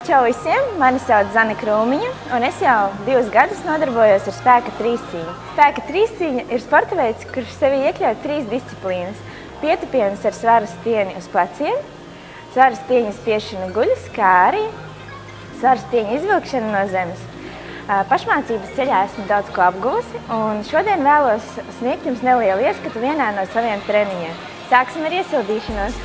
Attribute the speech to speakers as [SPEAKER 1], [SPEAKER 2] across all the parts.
[SPEAKER 1] Čau visiem! Mani sauc Zane Krūmiņa, un es jau 2 gadus nodarbojos ar spēka trīscīņu. Spēka trīscīņa ir sporta veids, kurš sevī iekļauj 3 disciplīnas. Pietupienas ar svaru stieni uz pleciem, svaru stieņa spiešana guļas, kā arī svaru stieņa izvilkšana no zemes. Pašmācības ceļā esmu daudz ko apguvusi, un šodien vēlos sniegt jums nelielu ieskatu vienā no saviem treniņiem. Sāksim ar iesildīšanos!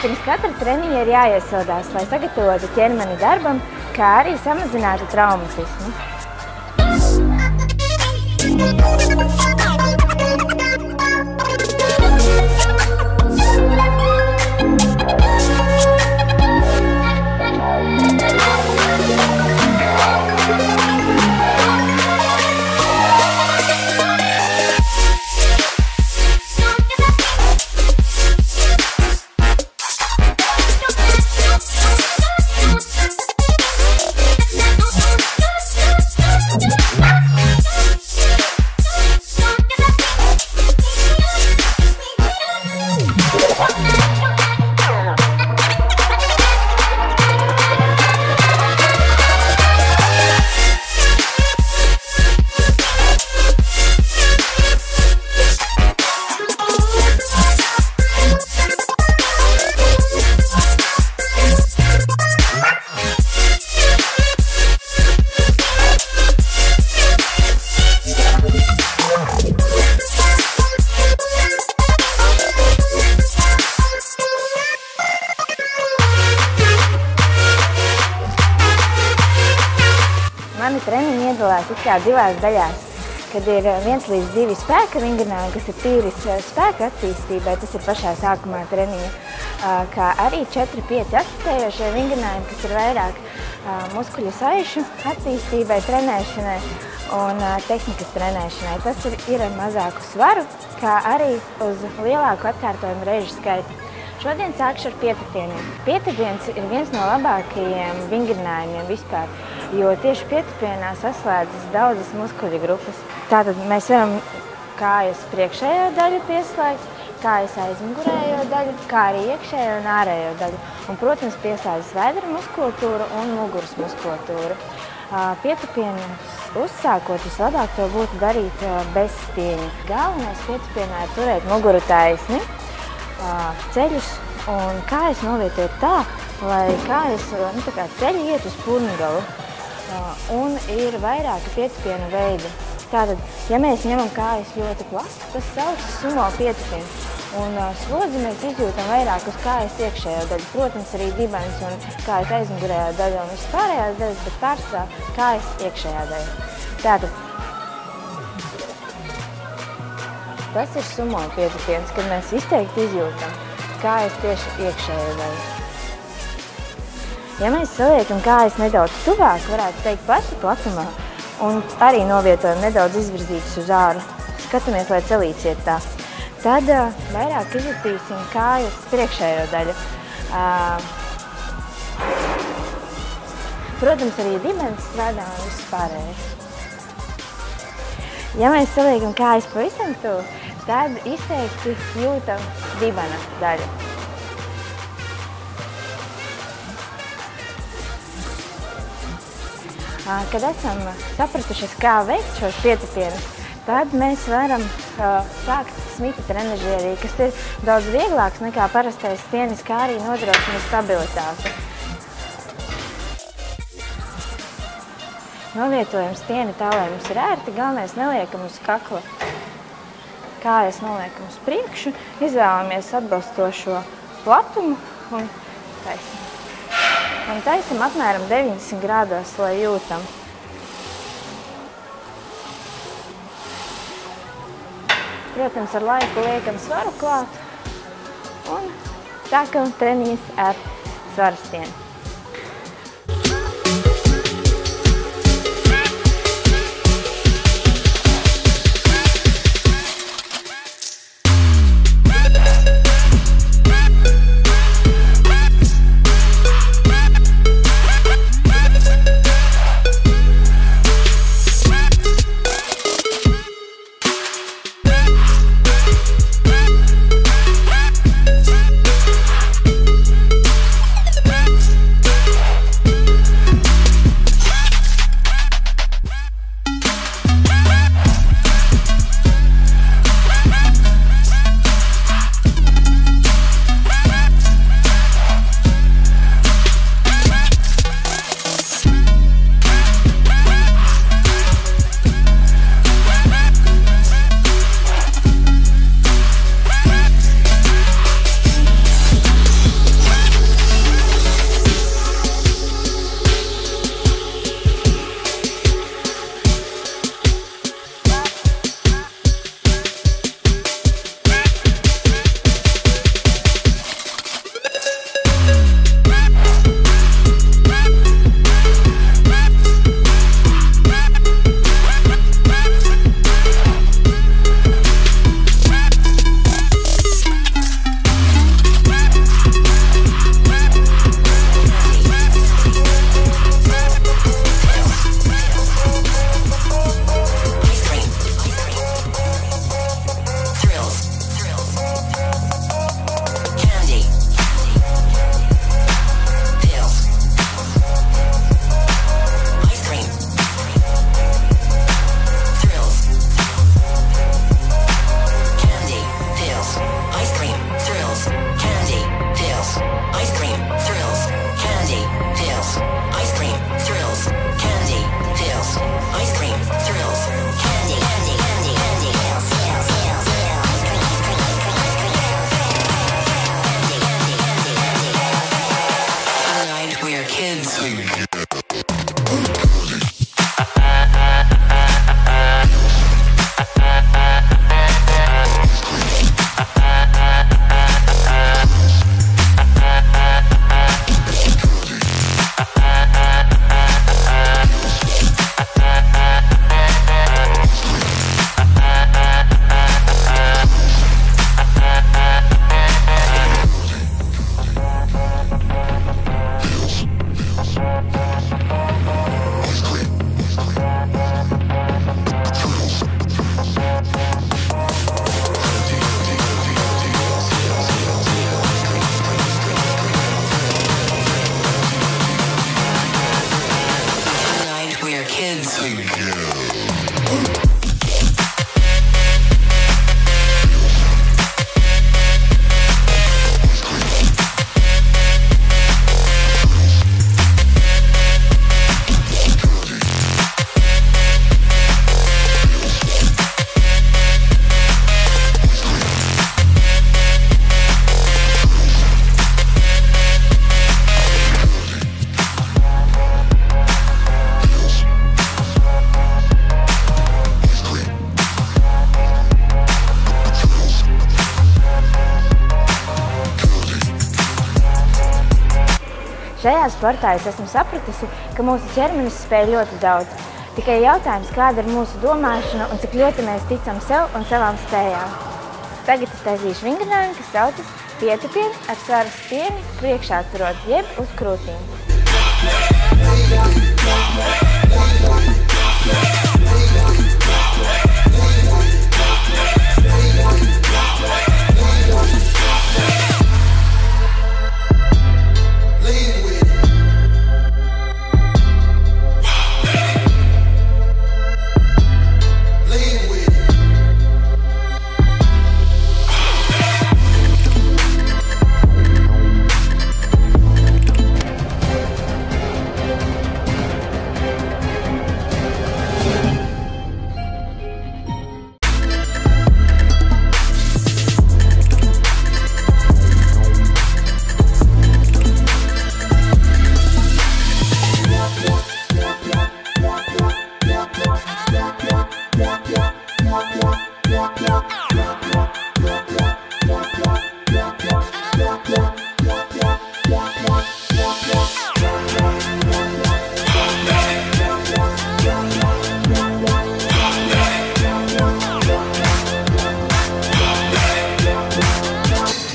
[SPEAKER 1] Pirms katra treniņa ir jāiesildās, lai sagatavotu ķermeni darbam, kā arī samazinātu traumatismu. Mani treniņi iedalās divās daļās, kad ir 1 līdz 2 spēka vingrinājumi, kas ir tīri spēka attīstībai, tas ir pašā sākumā treniņa, kā arī 4-5 asistējošie vingrinājumi, kas ir vairāk muskuļu saišu attīstībai, trenēšanai un tehnikas trenēšanai. Tas ir ar mazāku svaru, kā arī uz lielāku atkārtojumu reižu skaitu. Šodien sākšu ar pietupieniem. Pietupienas ir viens no labākajiem vingrinājumiem vispār, jo tieši pietupienās saslēdzas daudzas muskuļu grupas. Tātad mēs varam kājas priekšējo daļu pieslēgt, kājas aizmugurējo daļu, kā arī iekšējo un ārējo daļu. Un, protams, pieslēdzas vēdera muskulatūra un muguras muskulatūra. Pietupienas uzsākot, vislabāk to būtu darīt bez stieņa. Galvenais pietupienā ir turēt muguru taisni, ceļus un kājas novietot tā, lai kājas ceļi iet uz purnugalu. Un ir vairāki pietupienu veidi. Tātad, ja mēs ņemam kājas ļoti plastu, tas saucas sumo pietupienu. Un slodzi mēs izjūtam vairāk uz kājas iekšējo daļu. Protams, arī dibens un kājas aizmugurējā daļa un viss pārējās daļas, bet pārsvarā kājas iekšējā daļa. Tātad, tas ir sumo pietupiens, kad mēs izteikti izjūtam kājas tieši iekšējo daļu. Ja mēs saliekam kājas nedaudz tuvāk, varētu teikt paši platumā, un arī novietojam nedaudz izvirzītas uz āru, skatāmies, lai celīts iet tā, tad vairāk izjutīsim kājas priekšējo daļu. Protams, arī dibens strādā un viss pārējais. Ja mēs saliekam kājas pavisam tuvu, tad izteikti jūtam dibena daļu. Kad esam sapratušies, kā veikt šos pietupienus, tad mēs varam sākt Smita trenažierī, kas ir daudz vieglāks nekā parastais stienis, kā arī nodrošina stabilitāti. Novietojam stieni tā, lai mums ir ērti, galvenais neliekam uz kakla. Kājas noliekam uz priekšu, izvēlamies atbalstošo platumu un taisam. Un taisam apmēram 90 grādos, lai jūtam. Protams, ar laiku liekam svaru klāt un sākam treniņus ar svaru stieni. Šajā sportā es esmu sapratusi, ka mūsu ķermenis spēj ļoti daudz. Tikai jautājums, kāda ir mūsu domāšana un cik ļoti mēs ticam sev un savām spējām. Tagad es taisīšu vingrinājumu, kas saucas pietupieni ar svaru stieni priekšā turot jeb uz krūtīm.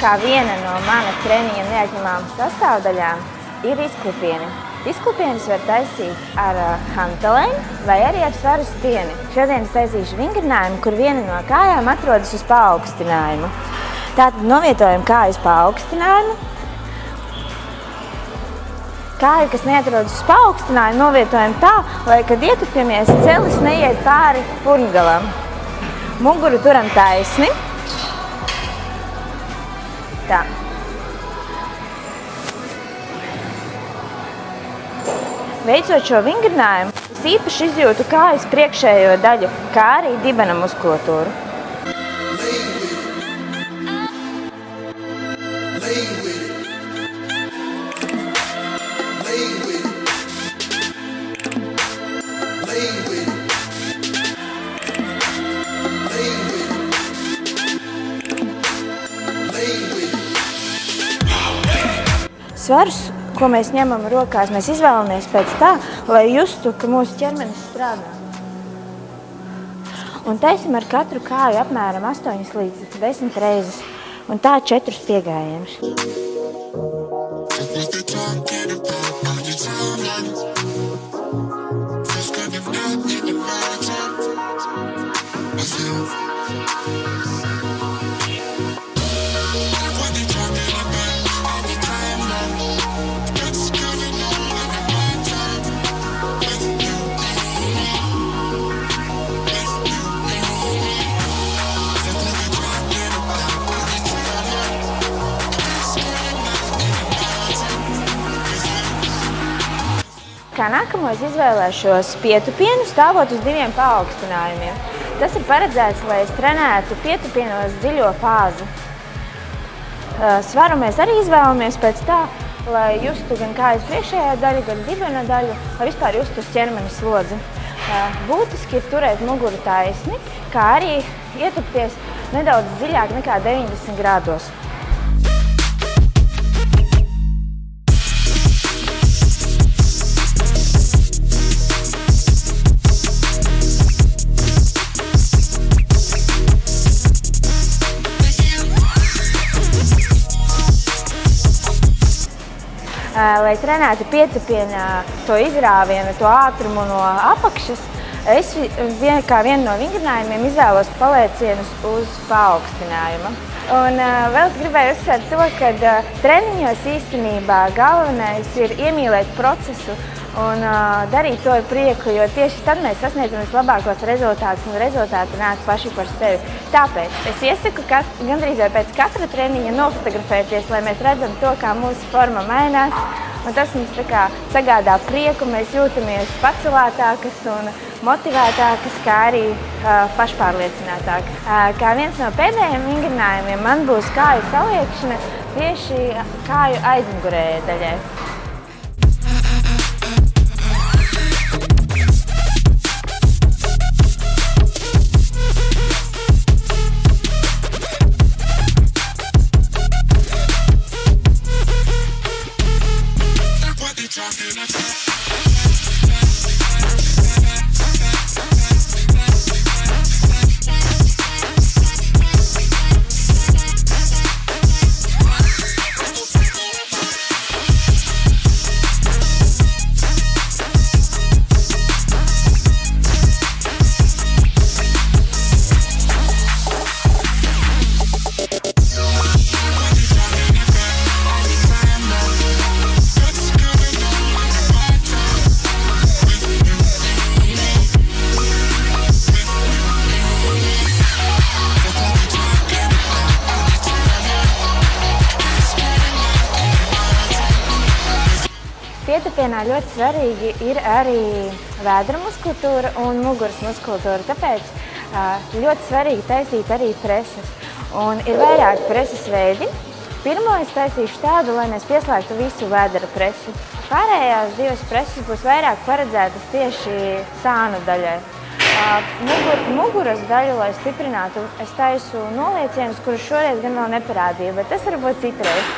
[SPEAKER 1] Kā viena no mana treniņa neatņemamām sastāvdaļām ir izklupieni. Izklupienis var taisīt ar hantelēm vai arī ar svaru stieni. Šodien es taisīšu vingrinājumu, kur viena no kājām atrodas uz paaugstinājumu. Tātad novietojam kāju uz paaugstinājumu. Kāju, kas neatrodas uz paaugstinājumu, novietojam tā, lai, kad ietupjamies, celis neiet pāri purmgalam. Muguru turam taisni. Tā. Veicot šo vingrinājumu, es īpaši izjūtu kājas priekšējo daļu, kā arī dibena muskulatūru. Svarus, ko mēs ņemam rokās, mēs izvēlamies pēc tā, lai justu, ka mūsu ķermenis strādā. Un taisim ar katru kāju apmēram 8 līdz 10 reizes, un tā 4 piegājienus. Kā nākamo es izvēlēšos pietupienu stāvot uz 2 paaugstinājumiem. Tas ir paredzēts, lai es trenētu pietupienos dziļo fāzi. Svaru mēs arī izvēlamies pēc tā, lai justu gan kājas priekšējā daļu, gan dibena daļu, lai vispār justu uz ķermeņa slodzi. Būtiski ir turēt muguru taisni, kā arī ietupties nedaudz dziļāk nekā 90 grādos. Lai trenētu pietupienā to izrāvienu, to ātrumu no apakšas, es kā vienu no vingrinājumiem izvēlos palēcienus uz paaugstinājumu. Un vēl es gribēju uzsvērt to, ka treniņos īstenībā galvenais ir iemīlēt procesu un darīt to ar prieku, jo tieši tad mēs sasniedzam vislabākos rezultātus, un rezultāti nāk paši par sevi. Tāpēc es iesaku gandrīz vai pēc katra treniņa nofotografēties, lai mēs redzam to, kā mūsu forma mainās, un tas mums tā kā sagādā prieku, mēs jūtamies pacelētākas un motivētākas, kā arī pašpārliecinātākas. Kā viens no pēdējiem vingrinājumiem man būs kāju saliekšana tieši kāju aizmugurējai daļai. Pietupienā ļoti svarīgi ir arī vēdra muskultūra un muguras muskultūra, tāpēc ļoti svarīgi taisīt arī preses. Un ir vairāki preses veidi. Pirmo es taisīšu tādu, lai mēs pieslēgtu visu vēdra presi. Pārējās divas preses būs vairāk paredzētas tieši sānu daļai. Muguras daļu, lai stiprinātu, es taisu noliecienus, kurus šoreiz gan vēl neparādīju, bet tas varbūt citreiz.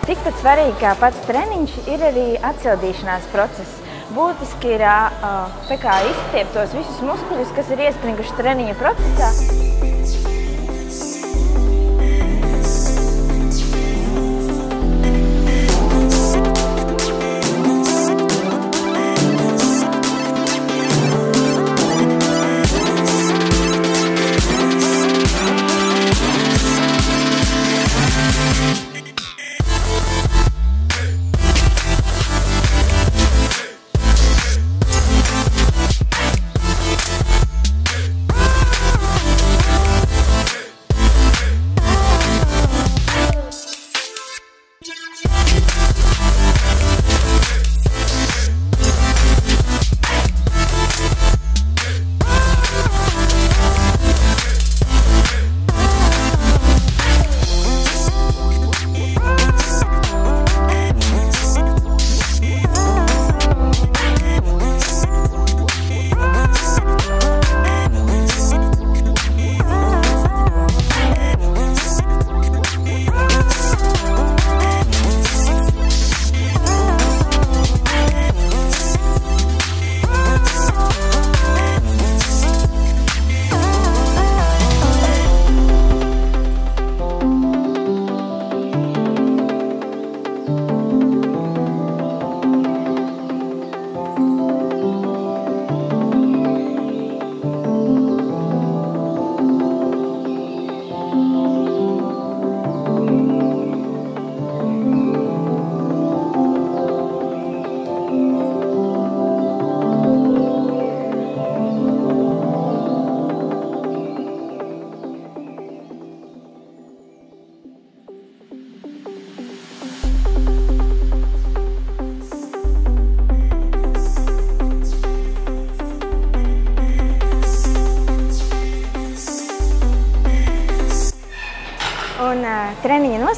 [SPEAKER 1] Tikpat svarīgi kā pats treniņš ir arī atsildīšanās process. Būtiski ir izstiept tos visus muskuļus, kas ir iespringuši treniņa procesā.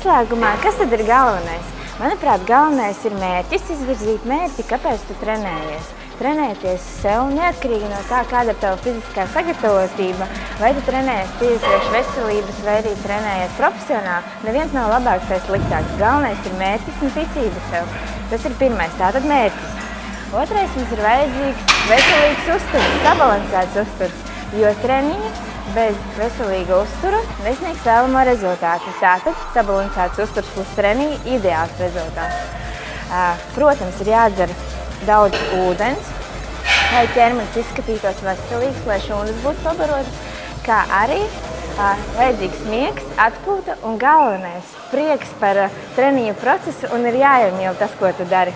[SPEAKER 1] noslēgumā, kas tad ir galvenais? Manuprāt, galvenais ir mērķis, izvirzīt mērķi, kāpēc tu trenējies. Trenēties sev neatkarīgi no tā, kāda ir tava fiziskā sagatavotība, vai tu trenējies tīri priekš veselības, vai arī trenējies profesionāli. Neviens nav labāks vai sliktāks. Galvenais ir mērķis un ticība sev. Tas ir pirmais, tātad mērķis. Otrais, mums ir vajadzīgs veselīgs uzturs, sabalansēts uzturs, jo treniņi bez veselīga uztura nesniegs vēlamo rezultātu. Tātad sabalansēts uzturs plus treniņi – ideāls rezultāts. Protams, ir jādzer daudz ūdens, lai ķermenis izskatītos veselīgs, lai šūnas būtu pabarotas, kā arī vajadzīgs miegs, atpūta un galvenais – prieks par treniņu procesu un ir jāiemīl tas, ko tu dari.